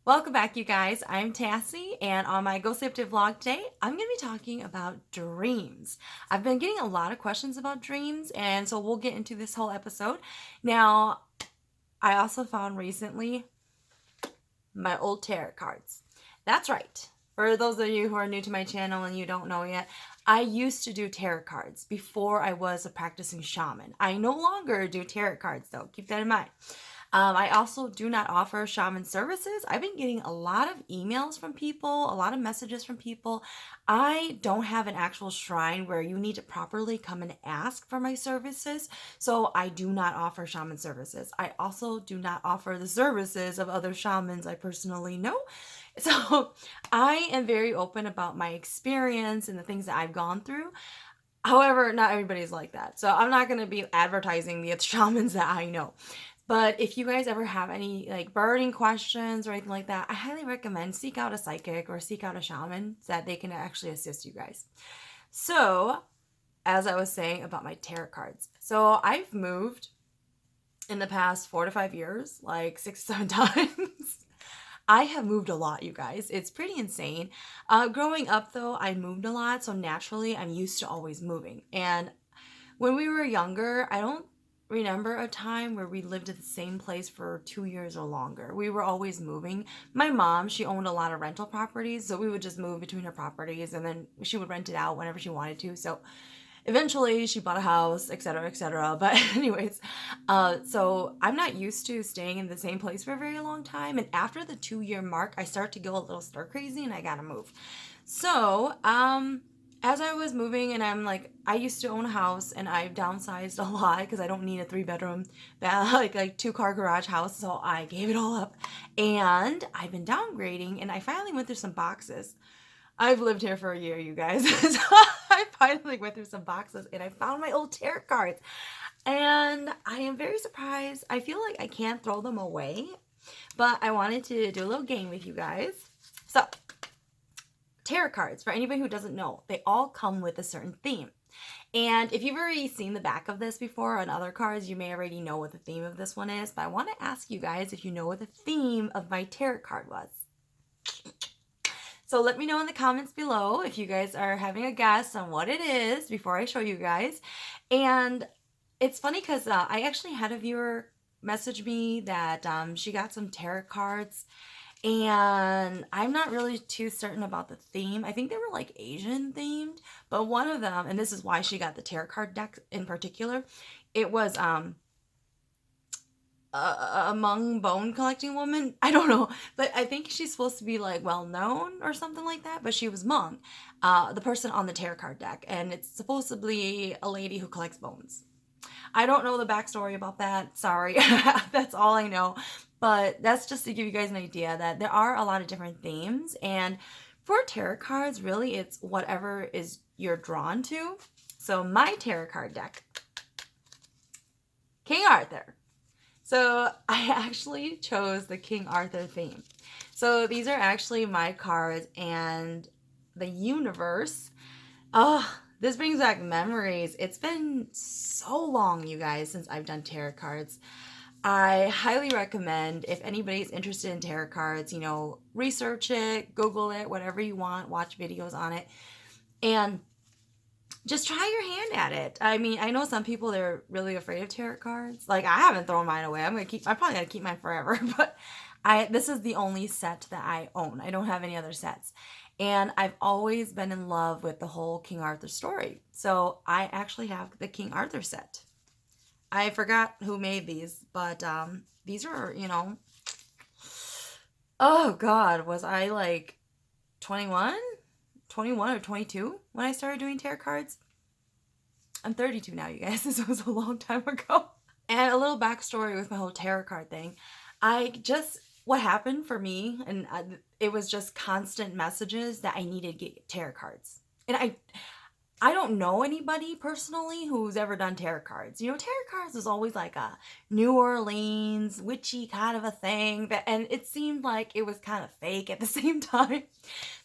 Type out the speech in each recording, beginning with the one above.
Welcome back, you guys. I'm Tassie, and on my Go Safety vlog today, I'm going to be talking about dreams. I've been getting a lot of questions about dreams, and so we'll get into this whole episode. Now, I also found recently my old tarot cards. That's right. For those of you who are new to my channel and you don't know yet, I used to do tarot cards before I was a practicing shaman. I no longer do tarot cards, though. Keep that in mind. I also do not offer shaman services. I've been getting a lot of emails from people, a lot of messages from people. I don't have an actual shrine where you need to properly come and ask for my services, so I do not offer shaman services. I also do not offer the services of other shamans I personally know. So I am very open about my experience and the things that I've gone through. However, not everybody's like that. So I'm not going to be advertising the shamans that I know. But if you guys ever have any like burning questions or anything like that, I highly recommend seek out a psychic or seek out a shaman so that they can actually assist you guys. So, as I was saying about my tarot cards. So, I've moved in the past 4 to 5 years, like 6 or 7 times. I have moved a lot, you guys. It's pretty insane. Growing up, though, I moved a lot, so naturally, I'm used to always moving. And when we were younger, I don't remember a time where we lived at the same place for 2 years or longer. We were always moving. My mom, she owned a lot of rental properties, so we would just move between her properties, and then she would rent it out whenever she wanted to. So eventually she bought a house, etc., etc. But anyways, so I'm not used to staying in the same place for a very long time. And after the 2-year mark, I start to go a little stir crazy and I gotta move. So, as I was moving, and I'm like, I used to own a house and I've downsized a lot because I don't need a 3-bedroom, like 2-car garage house. So I gave it all up and I've been downgrading, and I finally went through some boxes. I've lived here for a year, you guys. So I finally went through some boxes and I found my old tarot cards. And I am very surprised. I feel like I can't throw them away, but I wanted to do a little game with you guys. So, tarot cards, for anybody who doesn't know, they all come with a certain theme. And if you've already seen the back of this before on other cards, you may already know what the theme of this one is. But I want to ask you guys if you know what the theme of my tarot card was. So let me know in the comments below if you guys are having a guess on what it is before I show you guys. And it's funny because I actually had a viewer message me that she got some tarot cards, and I'm not really too certain about the theme. I think they were like Asian themed, but one of them, and this is why she got the tarot card deck in particular, it was a Hmong bone collecting woman. I don't know, but I think she's supposed to be like well known or something like that, but she was Hmong, the person on the tarot card deck, and it's supposedly a lady who collects bones. I don't know the backstory about that. Sorry. That's all I know. But that's just to give you guys an idea that there are a lot of different themes. And for tarot cards, really, it's whatever is you're drawn to. So my tarot card deck, King Arthur. So I actually chose the King Arthur theme. So these are actually my cards, and the universe. Oh, this brings back memories. It's been so long, you guys, since I've done tarot cards. I highly recommend, if anybody's interested in tarot cards, research it, Google it, whatever you want, watch videos on it, and just try your hand at it. I mean, I know some people, they're really afraid of tarot cards. Like, I haven't thrown mine away. I'm probably gonna keep mine forever, but this is the only set that I own. I don't have any other sets. And I've always been in love with the whole King Arthur story. So I actually have the King Arthur set. I forgot who made these, but these are, oh God, was I like 21 or 22 when I started doing tarot cards? I'm 32 now, you guys. This was a long time ago. And a little backstory with my whole tarot card thing. What happened for me, and it was just constant messages that I needed to get tarot cards. And I don't know anybody personally who's ever done tarot cards. Tarot cards was always like a New Orleans witchy kind of a thing, and it seemed like it was kind of fake at the same time.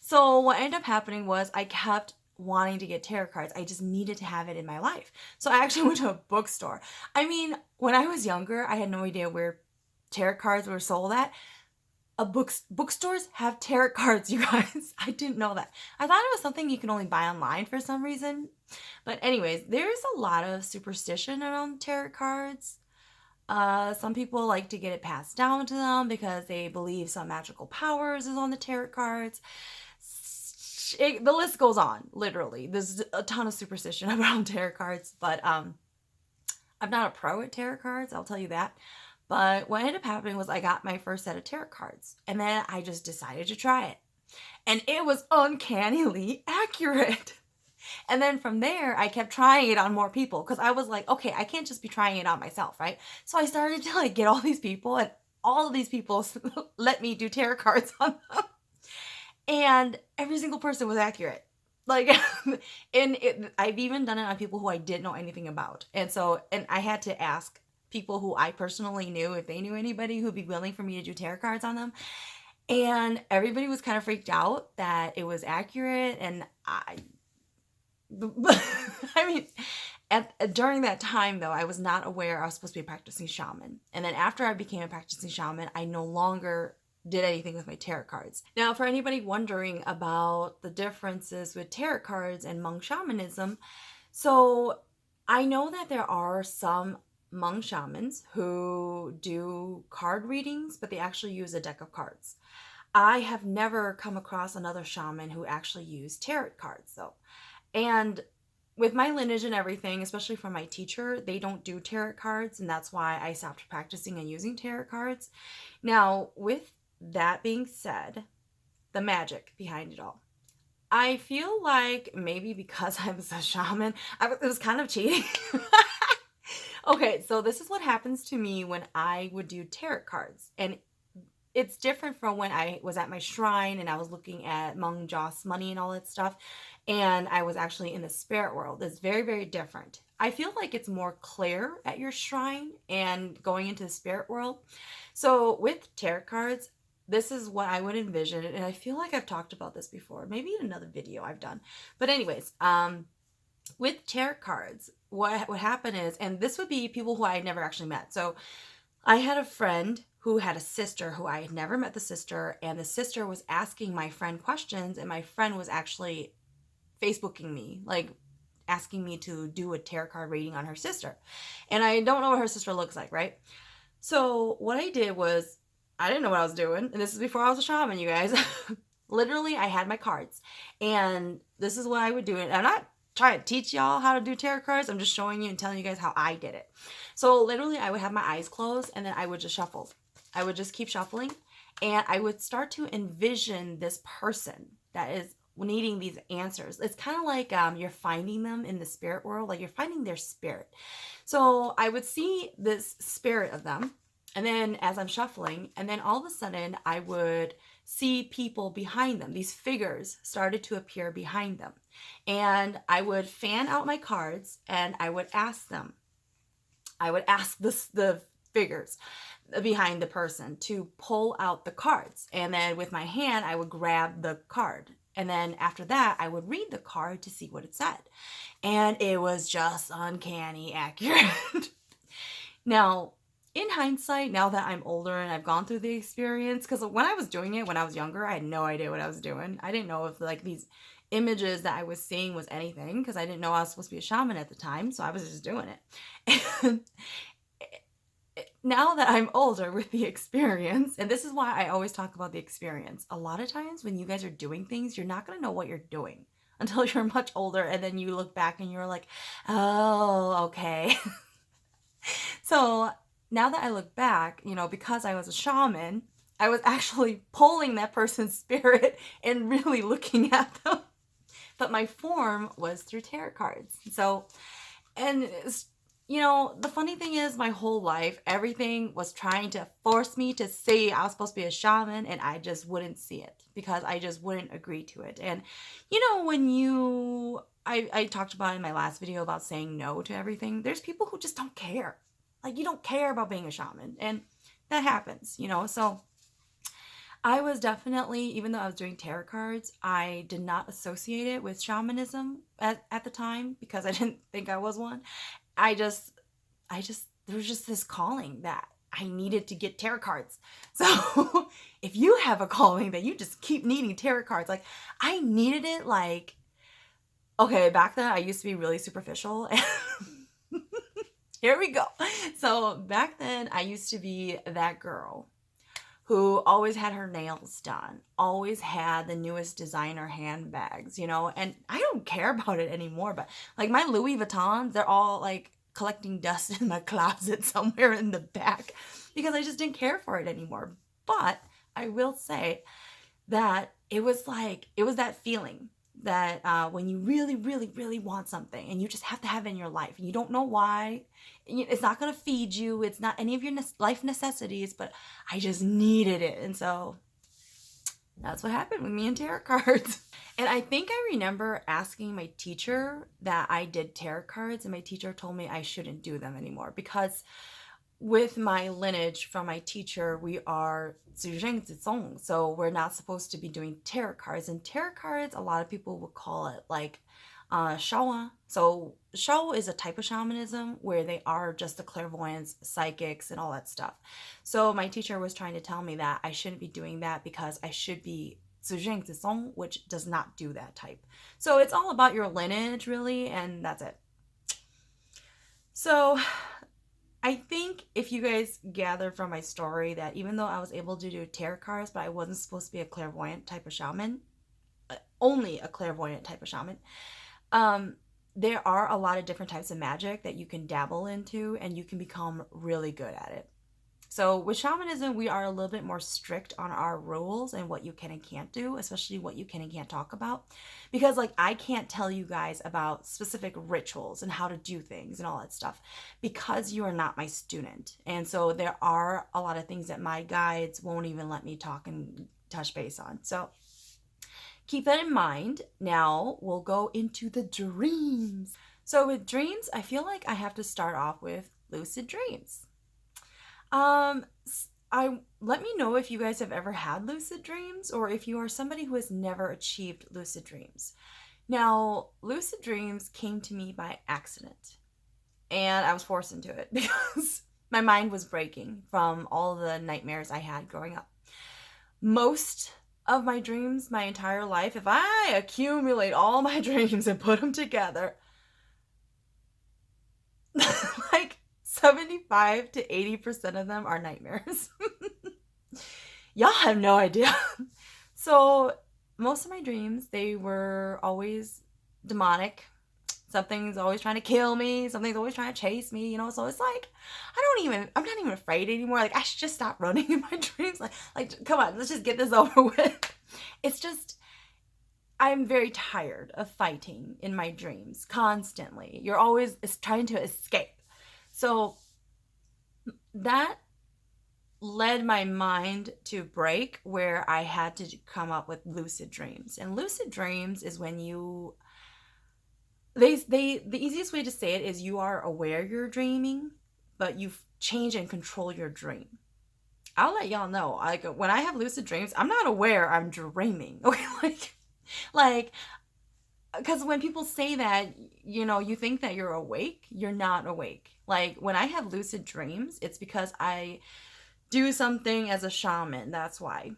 So what ended up happening was I kept wanting to get tarot cards. I just needed to have it in my life. So I actually went to a bookstore. I mean, when I was younger, I had no idea where tarot cards were sold at. bookstores have tarot cards, you guys. I didn't know that. I thought it was something you can only buy online for some reason. But anyways, there's a lot of superstition around tarot cards. Some people like to get it passed down to them because they believe some magical powers is on the tarot cards. The list goes on, literally. There's a ton of superstition around tarot cards, but I'm not a pro at tarot cards, I'll tell you that. But what ended up happening was I got my first set of tarot cards, and then I just decided to try it. And it was uncannily accurate. And then from there, I kept trying it on more people because I was like, okay, I can't just be trying it on myself, right? So I started to like get all these people, and all of these people let me do tarot cards on them. And every single person was accurate. Like, I've even done it on people who I didn't know anything about. And I had to ask people who I personally knew if they knew anybody who'd be willing for me to do tarot cards on them. And everybody was kind of freaked out that it was accurate. And I mean, during that time, though, I was not aware I was supposed to be a practicing shaman. And then after I became a practicing shaman, I no longer did anything with my tarot cards. Now, for anybody wondering about the differences with tarot cards and Hmong shamanism, so I know that there are some Hmong shamans who do card readings, but they actually use a deck of cards. I have never come across another shaman who actually used tarot cards, though. And with my lineage and everything, especially from my teacher, they don't do tarot cards, and that's why I stopped practicing and using tarot cards. Now, with that being said, the magic behind it all. I feel like maybe because I was a shaman, it was kind of cheating. Okay, so this is what happens to me when I would do tarot cards. And it's different from when I was at my shrine and I was looking at Hmong Joss money and all that stuff. And I was actually in the spirit world. It's very, very different. I feel like it's more clear at your shrine and going into the spirit world. So with tarot cards, this is what I would envision. And I feel like I've talked about this before, maybe in another video I've done. But anyways, with tarot cards, what would happen is, and this would be people who I had never actually met. So I had a friend who had a sister who I had never met the sister, and the sister was asking my friend questions, and my friend was actually Facebooking me, like asking me to do a tarot card reading on her sister. And I don't know what her sister looks like, right? So what I did was, I didn't know what I was doing, and this is before I was a shaman, you guys. Literally, I had my cards, and this is what I would do. And I'm not trying to teach y'all how to do tarot cards. I'm just showing you and telling you guys how I did it. So literally, I would have my eyes closed, and then I would just shuffle. I would just keep shuffling, and I would start to envision this person that is needing these answers. It's kind of like you're finding them in the spirit world, like you're finding their spirit. So I would see this spirit of them, and then as I'm shuffling, and then all of a sudden I would see people behind them. These figures started to appear behind them, and I would fan out my cards, and I would ask them. I would ask the figures behind the person to pull out the cards, and then with my hand I would grab the card, and then after that I would read the card to see what it said, and it was just uncanny accurate. Now, in hindsight, now that I'm older and I've gone through the experience, because when I was doing it when I was younger, I had no idea what I was doing. I didn't know if like these images that I was seeing was anything, because I didn't know I was supposed to be a shaman at the time, so I was just doing it. And now that I'm older with the experience, and this is why I always talk about the experience, a lot of times when you guys are doing things, you're not going to know what you're doing until you're much older, and then you look back and you're like, oh, okay. So now that I look back, because I was a shaman, I was actually pulling that person's spirit and really looking at them. But my form was through tarot cards. So, and the funny thing is, my whole life, everything was trying to force me to say I was supposed to be a shaman, and I just wouldn't see it because I just wouldn't agree to it. And, when I talked about in my last video about saying no to everything, there's people who just don't care. Like, you don't care about being a shaman, and that happens, So I was definitely, even though I was doing tarot cards, I did not associate it with shamanism at the time because I didn't think I was one. There was just this calling that I needed to get tarot cards. So if you have a calling that you just keep needing tarot cards, like I needed it like, okay, back then I used to be really superficial. Here we go. So back then I used to be that girl who always had her nails done, always had the newest designer handbags, you know, and I don't care about it anymore, but like my Louis Vuittons, they're all like collecting dust in my closet somewhere in the back because I just didn't care for it anymore. But I will say that it was that feeling that when you really, really, really want something and you just have to have it in your life and you don't know why, it's not going to feed you, it's not any of your life necessities, but I just needed it. And so that's what happened with me and tarot cards. And I think I remember asking my teacher that I did tarot cards, and my teacher told me I shouldn't do them anymore because with my lineage from my teacher, we are zizheng, so we're not supposed to be doing tarot cards. And tarot cards, a lot of people would call it like Shao. So Shao is a type of shamanism where they are just the clairvoyants, psychics, and all that stuff. So my teacher was trying to tell me that I shouldn't be doing that because I should be zizheng, which does not do that type. So it's all about your lineage, really, and that's it. So I think if you guys gather from my story that even though I was able to do tarot cards, but I wasn't supposed to be a clairvoyant type of shaman, only a clairvoyant type of shaman, there are a lot of different types of magic that you can dabble into and you can become really good at it. So with shamanism, we are a little bit more strict on our rules and what you can and can't do, especially what you can and can't talk about. Because like I can't tell you guys about specific rituals and how to do things and all that stuff because you are not my student. And so there are a lot of things that my guides won't even let me talk and touch base on. So keep that in mind. Now we'll go into the dreams. So with dreams, I feel like I have to start off with lucid dreams. Let me know if you guys have ever had lucid dreams or if you are somebody who has never achieved lucid dreams. Now, lucid dreams came to me by accident and I was forced into it because my mind was breaking from all the nightmares I had growing up. Most of my dreams, my entire life, if I accumulate all my dreams and put them together, like 75 to 80% of them are nightmares. Y'all have no idea. So most of my dreams, they were always demonic. Something's always trying to kill me. Something's always trying to chase me, you know? So it's like, I'm not even afraid anymore. Like I should just stop running in my dreams. Like, come on, let's just get this over with. It's just, I'm very tired of fighting in my dreams constantly. You're always trying to escape. So that led my mind to break where I had to come up with lucid dreams. And lucid dreams is when the easiest way to say it is you are aware you're dreaming, but you change and control your dream. I'll let y'all know, like when I have lucid dreams, I'm not aware I'm dreaming. Okay, like because when people say that, you know, you think that you're awake, you're not awake. Like when I have lucid dreams, it's because I do something as a shaman. That's why.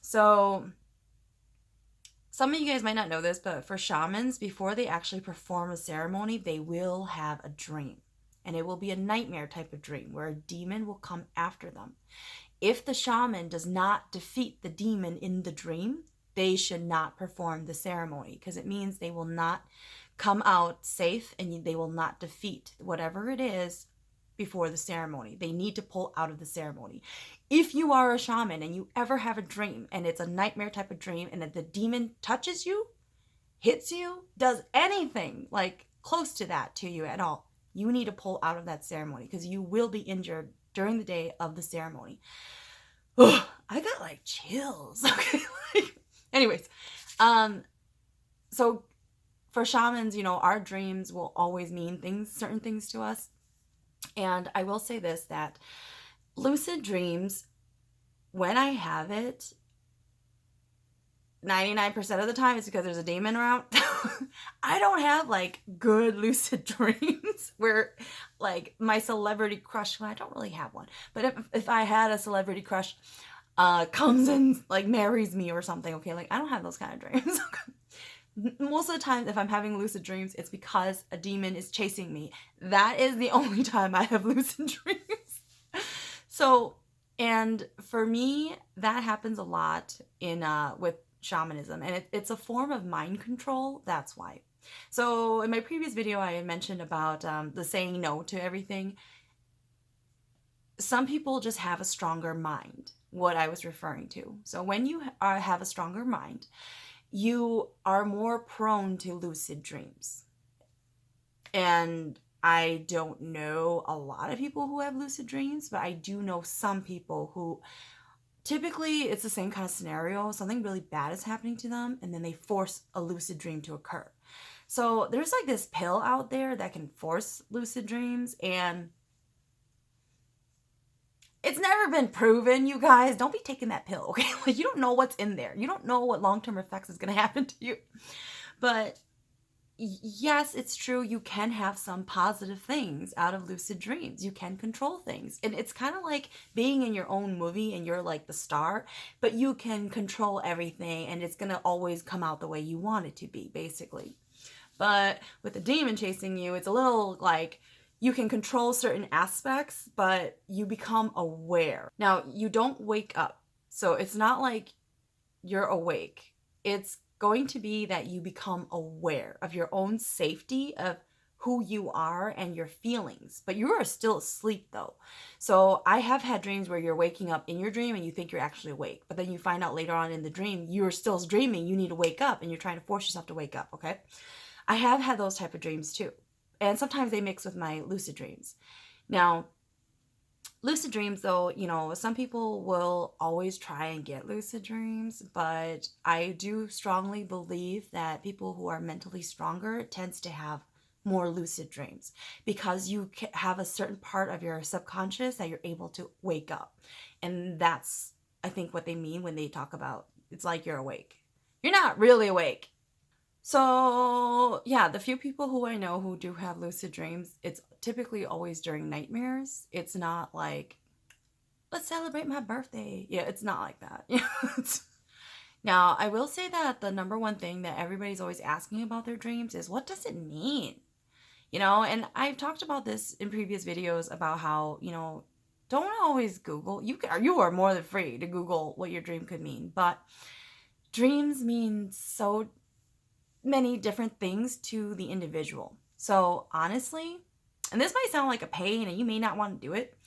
So some of you guys might not know this, but for shamans, before they actually perform a ceremony, they will have a dream. And it will be a nightmare type of dream where a demon will come after them. If the shaman does not defeat the demon in the dream, they should not perform the ceremony because it means they will not come out safe and they will not defeat whatever it is before the ceremony. They need to pull out of the ceremony. If you are a shaman and you ever have a dream and it's a nightmare type of dream and that the demon touches you, hits you, does anything like close to that to you at all, you need to pull out of that ceremony because you will be injured during the day of the ceremony. Ugh, I got like chills. Okay, anyways, so for shamans, you know, our dreams will always mean certain things to us. And I will say this, that lucid dreams, when I have it, 99% of the time it's because there's a demon around. I don't have like good lucid dreams where like my celebrity crush, well, I don't really have one, but if I had a celebrity crush comes and like marries me or something, okay, like I don't have those kind of dreams. Most of the time if I'm having lucid dreams, it's because a demon is chasing me. That is the only time I have lucid dreams. So, and for me, that happens a lot in with shamanism, and it's a form of mind control. That's why. So in my previous video, I had mentioned about the saying no to everything. Some people just have a stronger mind, what I was referring to. So when you have a stronger mind, you are more prone to lucid dreams. And I don't know a lot of people who have lucid dreams, but I do know some people who typically it's the same kind of scenario. Something really bad is happening to them, and then they force a lucid dream to occur. So there's like this pill out there that can force lucid dreams, and it's never been proven, you guys. Don't be taking that pill, okay? Like, you don't know what's in there. You don't know what long-term effects is going to happen to you. But yes, it's true. You can have some positive things out of lucid dreams. You can control things. And it's kind of like being in your own movie and you're like the star, but you can control everything and it's going to always come out the way you want it to be, basically. But with the demon chasing you, it's a little like you can control certain aspects, but you become aware. Now, you don't wake up. So it's not like you're awake. It's going to be that you become aware of your own safety, of who you are and your feelings. But you are still asleep though. So I have had dreams where you're waking up in your dream and you think you're actually awake. But then you find out later on in the dream, you're still dreaming, you need to wake up and you're trying to force yourself to wake up, okay? I have had those type of dreams too. And sometimes they mix with my lucid dreams. Now, lucid dreams, though, you know, some people will always try and get lucid dreams, but I do strongly believe that people who are mentally stronger tends to have more lucid dreams because you have a certain part of your subconscious that you're able to wake up. And that's, I think, what they mean when they talk about it's like you're awake. You're not really awake. So, yeah, the few people who I know who do have lucid dreams, it's typically always during nightmares. It's not like, let's celebrate my birthday. Yeah, it's not like that. Now, I will say that the number one thing that everybody's always asking about their dreams is, what does it mean? You know, and I've talked about this in previous videos about how, you know, don't always Google. You are more than free to Google what your dream could mean. But dreams mean so many different things to the individual. So honestly, and this might sound like a pain and you may not want to do it,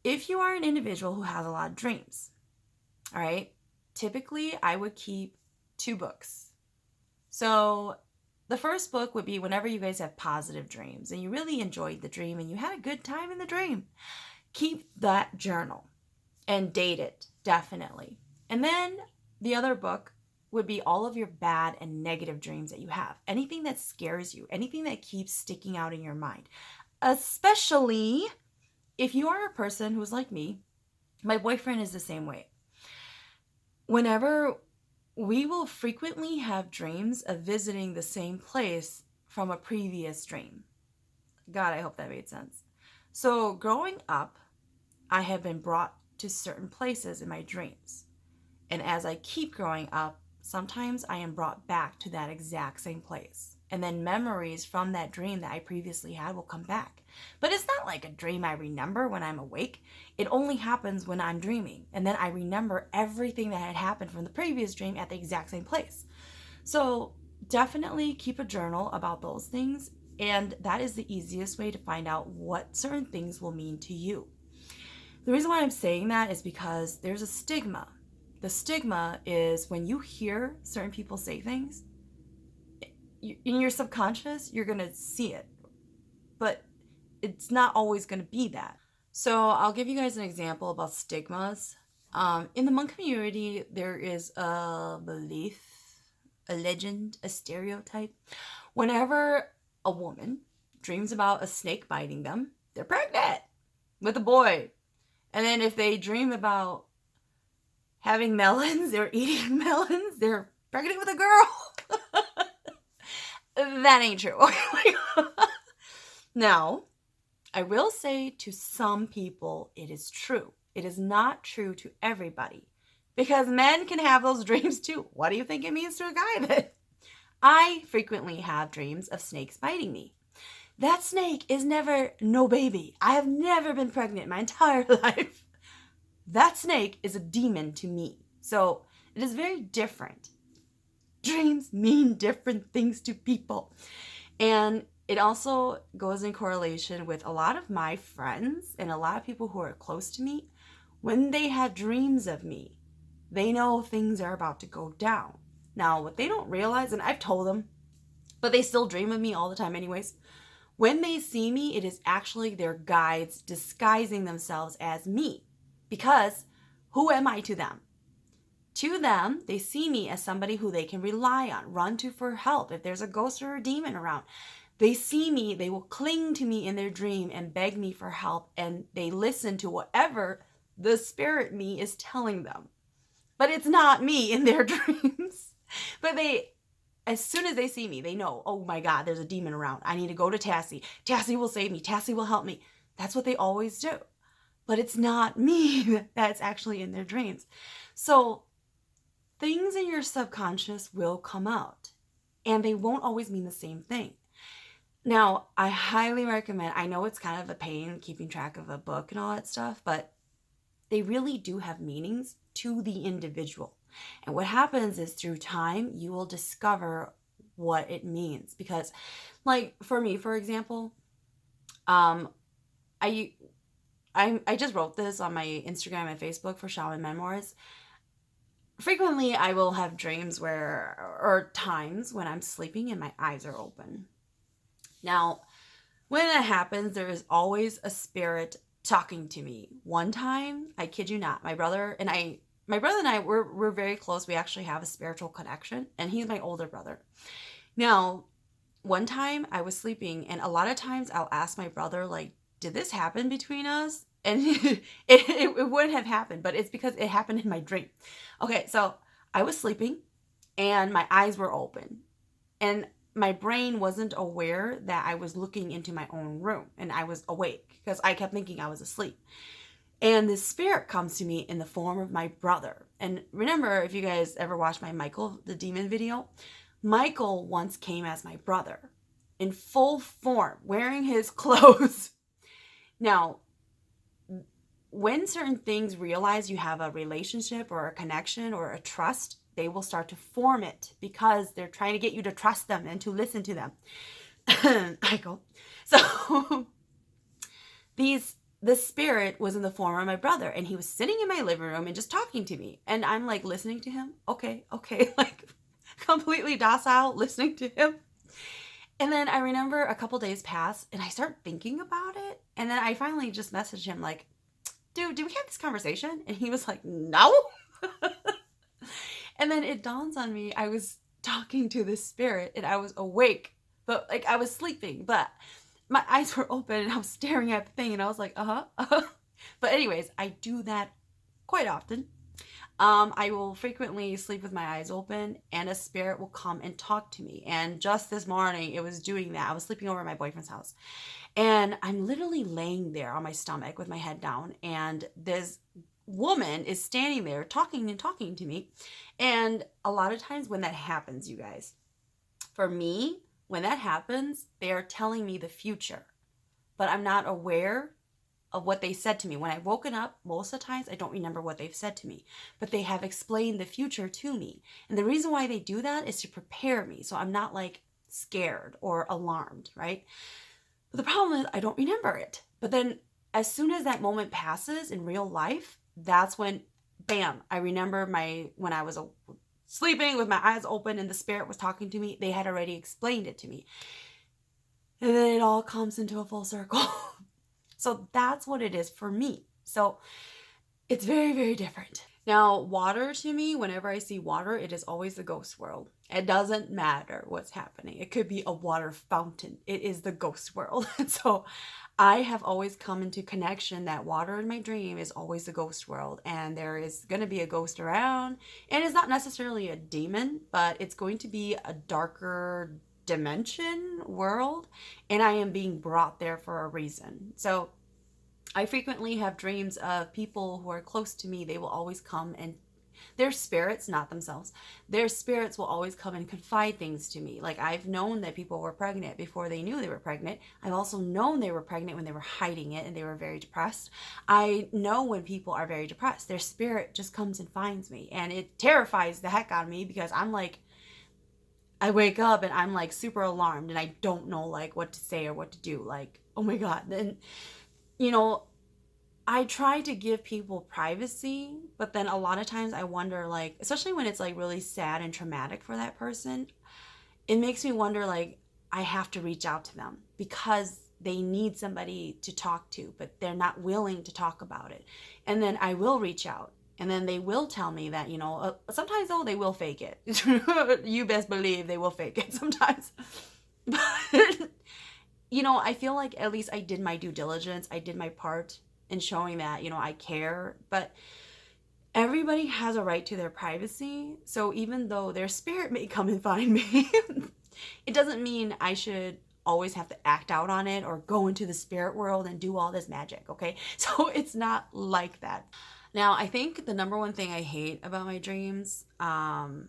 if you are an individual who has a lot of dreams, all right, typically I would keep 2 books. So the first book would be whenever you guys have positive dreams and you really enjoyed the dream and you had a good time in the dream, keep that journal and date it, definitely. And then the other book would be all of your bad and negative dreams that you have. Anything that scares you, anything that keeps sticking out in your mind. Especially if you are a person who's like me, my boyfriend is the same way. Whenever we will frequently have dreams of visiting the same place from a previous dream. God, I hope that made sense. So growing up, I have been brought to certain places in my dreams. And as I keep growing up, sometimes I am brought back to that exact same place. And then memories from that dream that I previously had will come back. But it's not like a dream I remember when I'm awake. It only happens when I'm dreaming. And then I remember everything that had happened from the previous dream at the exact same place. So definitely keep a journal about those things. And that is the easiest way to find out what certain things will mean to you. The reason why I'm saying that is because there's a stigma. The stigma is when you hear certain people say things, in your subconscious, you're going to see it. But it's not always going to be that. So I'll give you guys an example about stigmas. In the Hmong community, there is a belief, a legend, a stereotype. Whenever a woman dreams about a snake biting them, they're pregnant with a boy. And then if they dream about having melons or eating melons, they're pregnant with a girl. that ain't true. Now, I will say to some people it is true. It is not true to everybody. Because men can have those dreams too. What do you think it means to a guy then? I frequently have dreams of snakes biting me. That snake is never no baby. I have never been pregnant my entire life. That snake is a demon to me. So it is very different. Dreams mean different things to people. And it also goes in correlation with a lot of my friends and a lot of people who are close to me. When they have dreams of me, they know things are about to go down. Now, what they don't realize, and I've told them, but they still dream of me all the time anyways. When they see me, it is actually their guides disguising themselves as me. Because who am I to them? To them, they see me as somebody who they can rely on, run to for help if there's a ghost or a demon around. They see me, they will cling to me in their dream and beg me for help, and they listen to whatever the spirit me is telling them. But it's not me in their dreams. But as soon as they see me, they know, oh my God, there's a demon around. I need to go to Tassie. Tassie will save me. Tassie will help me. That's what they always do. But it's not me that's actually in their dreams. So things in your subconscious will come out, and they won't always mean the same thing. Now, I highly recommend, I know it's kind of a pain keeping track of a book and all that stuff, but they really do have meanings to the individual. And what happens is through time, you will discover what it means. Because, like, for me, for example, I just wrote this on my Instagram and Facebook for Shaman Memoirs. Frequently, I will have dreams or times when I'm sleeping and my eyes are open. Now, when that happens, there is always a spirit talking to me. One time, I kid you not, my brother and I, we're very close. We actually have a spiritual connection, and he's my older brother. Now, one time I was sleeping, and a lot of times I'll ask my brother, like, did this happen between us? And it wouldn't have happened, but it's because it happened in my dream. Okay, so I was sleeping, and my eyes were open, and my brain wasn't aware that I was looking into my own room, and I was awake because I kept thinking I was asleep. And this spirit comes to me in the form of my brother. And remember, if you guys ever watched my Michael the Demon video, Michael once came as my brother in full form, wearing his clothes. Now, when certain things realize you have a relationship or a connection or a trust, they will start to form it because they're trying to get you to trust them and to listen to them. Michael. So the spirit was in the form of my brother, and he was sitting in my living room and just talking to me. And I'm like listening to him. Okay. Like completely docile, listening to him. And then I remember a couple days pass, and I start thinking about it. And then I finally just messaged him like, dude, did we have this conversation? And he was like, no. And then it dawns on me, I was talking to this spirit and I was awake, but like I was sleeping, but my eyes were open and I was staring at the thing and I was like, But anyways, I do that quite often. I will frequently sleep with my eyes open, and a spirit will come and talk to me. And just this morning, it was doing that. I was sleeping over at my boyfriend's house, and I'm literally laying there on my stomach with my head down, and this woman is standing there talking to me. And a lot of times when that happens, you guys, for me, when that happens, they are telling me the future, but I'm not aware of what they said to me. When I've woken up, most of the times I don't remember what they've said to me, but they have explained the future to me. And the reason why they do that is to prepare me, so I'm not like scared or alarmed, right? But the problem is I don't remember it. But then as soon as that moment passes in real life, that's when, bam, I remember when I was sleeping with my eyes open and the spirit was talking to me, they had already explained it to me. And then it all comes into a full circle. So that's what it is for me. So it's very, very different. Now, water to me, whenever I see water, it is always the ghost world. It doesn't matter what's happening. It could be a water fountain. It is the ghost world. So I have always come into connection that water in my dream is always the ghost world. And there is going to be a ghost around. And it's not necessarily a demon, but it's going to be a darker dimension world, and I am being brought there for a reason. So I frequently have dreams of people who are close to me. They will always come, and their spirits, not themselves, their spirits will always come and confide things to me. Like, I've known that people were pregnant before they knew they were pregnant. I've also known they were pregnant when they were hiding it and they were very depressed. I know when people are very depressed, their spirit just comes and finds me, and it terrifies the heck out of me, because I'm like, I wake up and I'm like super alarmed, and I don't know like what to say or what to do. Like, oh my God. Then, you know, I try to give people privacy, but then a lot of times I wonder, like, especially when it's like really sad and traumatic for that person, it makes me wonder, like, I have to reach out to them because they need somebody to talk to, but they're not willing to talk about it. And then I will reach out, and then they will tell me that, sometimes though they will fake it. You best believe they will fake it sometimes. But, I feel like at least I did my due diligence. I did my part in showing that, I care. But everybody has a right to their privacy. So even though their spirit may come and find me, it doesn't mean I should always have to act out on it or go into the spirit world and do all this magic, okay? So it's not like that. Now, I think the number one thing I hate about my dreams, the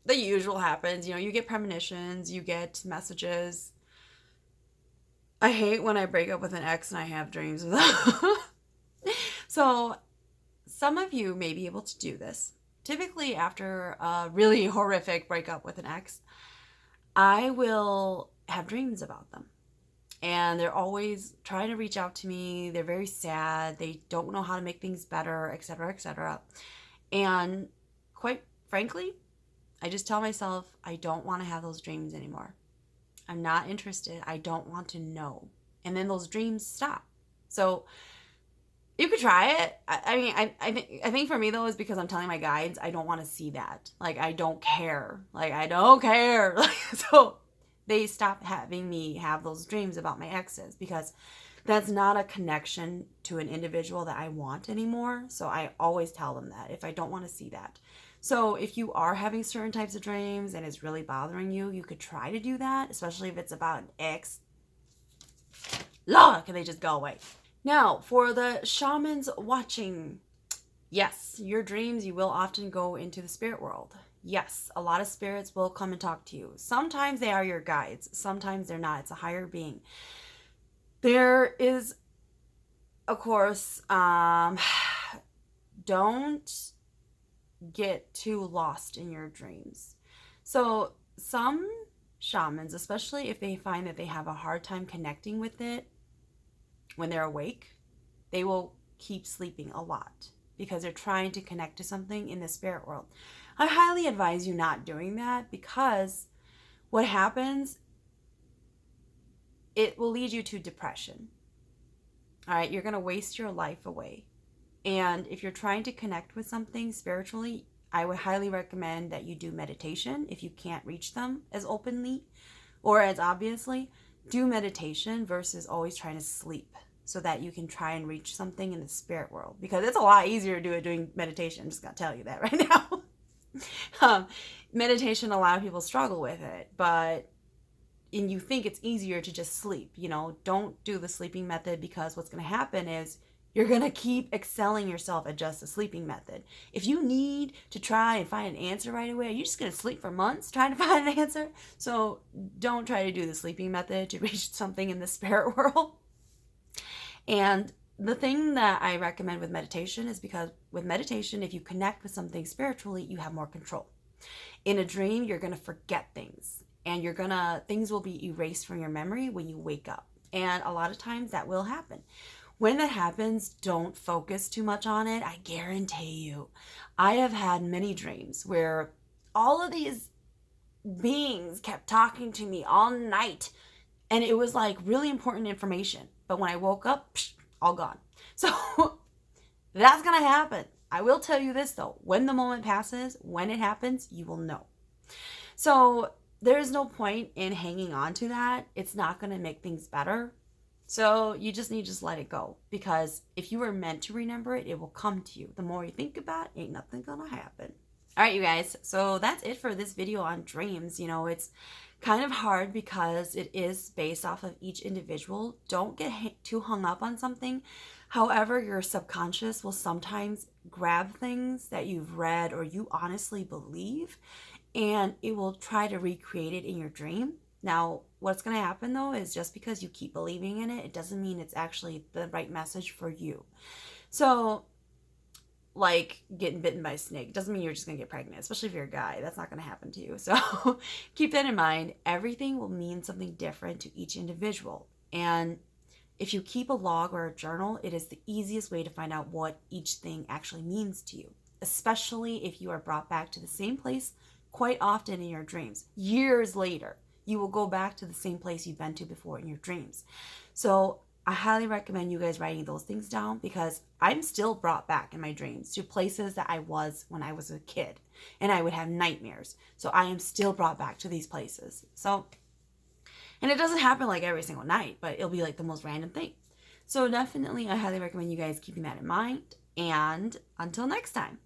usual happens. You get premonitions, you get messages. I hate when I break up with an ex and I have dreams of them. So some of you may be able to do this. Typically after a really horrific breakup with an ex, I will have dreams about them. And they're always trying to reach out to me. They're very sad. They don't know how to make things better, etc., etc. And quite frankly, I just tell myself, I don't want to have those dreams anymore. I'm not interested. I don't want to know. And then those dreams stop. So you could try it. I think for me though, is because I'm telling my guides, I don't want to see that. Like, I don't care. Like, I don't care. So they stop having me have those dreams about my exes, because that's not a connection to an individual that I want anymore. So I always tell them that if I don't want to see that. So if you are having certain types of dreams and it's really bothering you, you could try to do that, especially if it's about an ex. Lord, can they just go away? Now, for the shamans watching, yes, your dreams, you will often go into the spirit world. Yes, a lot of spirits will come and talk to you. Sometimes they are your guides. Sometimes they're not. It's a higher being. There is, of course, don't get too lost in your dreams. So some shamans, especially if they find that they have a hard time connecting with it when they're awake, they will keep sleeping a lot because they're trying to connect to something in the spirit world. I highly advise you not doing that, because what happens, it will lead you to depression. All right, you're going to waste your life away. And if you're trying to connect with something spiritually, I would highly recommend that you do meditation. If you can't reach them as openly or as obviously, do meditation versus always trying to sleep, so that you can try and reach something in the spirit world, because it's a lot easier to do it doing meditation. I'm just going to tell you that right now. Meditation, a lot of people struggle with it, and you think it's easier to just sleep. Don't do the sleeping method, because what's going to happen is you're going to keep excelling yourself at just the sleeping method. If you need to try and find an answer right away, you're just going to sleep for months trying to find an answer. So don't try to do the sleeping method to reach something in the spirit world. And the thing that I recommend with meditation is because with meditation, if you connect with something spiritually, you have more control. In a dream, you're going to forget things, and things will be erased from your memory when you wake up. And a lot of times that will happen. When that happens, don't focus too much on it. I guarantee you, I have had many dreams where all of these beings kept talking to me all night, and it was like really important information. But when I woke up, all gone. So that's going to happen. I will tell you this though, when the moment passes, when it happens, you will know. So there is no point in hanging on to that. It's not going to make things better. So you just need to just let it go, because if you were meant to remember it, it will come to you. The more you think about it, ain't nothing going to happen. All right, you guys. So that's it for this video on dreams. You know, it's kind of hard because it is based off of each individual. Don't get too hung up on something. However, your subconscious will sometimes grab things that you've read or you honestly believe, and it will try to recreate it in your dream. Now, what's going to happen though is just because you keep believing in it, it doesn't mean it's actually the right message for you. So, like getting bitten by a snake doesn't mean you're just going to get pregnant, especially if you're a guy. That's not going to happen to you. So keep that in mind. Everything will mean something different to each individual. And if you keep a log or a journal, it is the easiest way to find out what each thing actually means to you, especially if you are brought back to the same place quite often in your dreams. Years later, you will go back to the same place you've been to before in your dreams. So I highly recommend you guys writing those things down, because I'm still brought back in my dreams to places that I was when I was a kid, and I would have nightmares. So I am still brought back to these places. So, and it doesn't happen like every single night, but it'll be like the most random thing. So definitely I highly recommend you guys keeping that in mind. And until next time.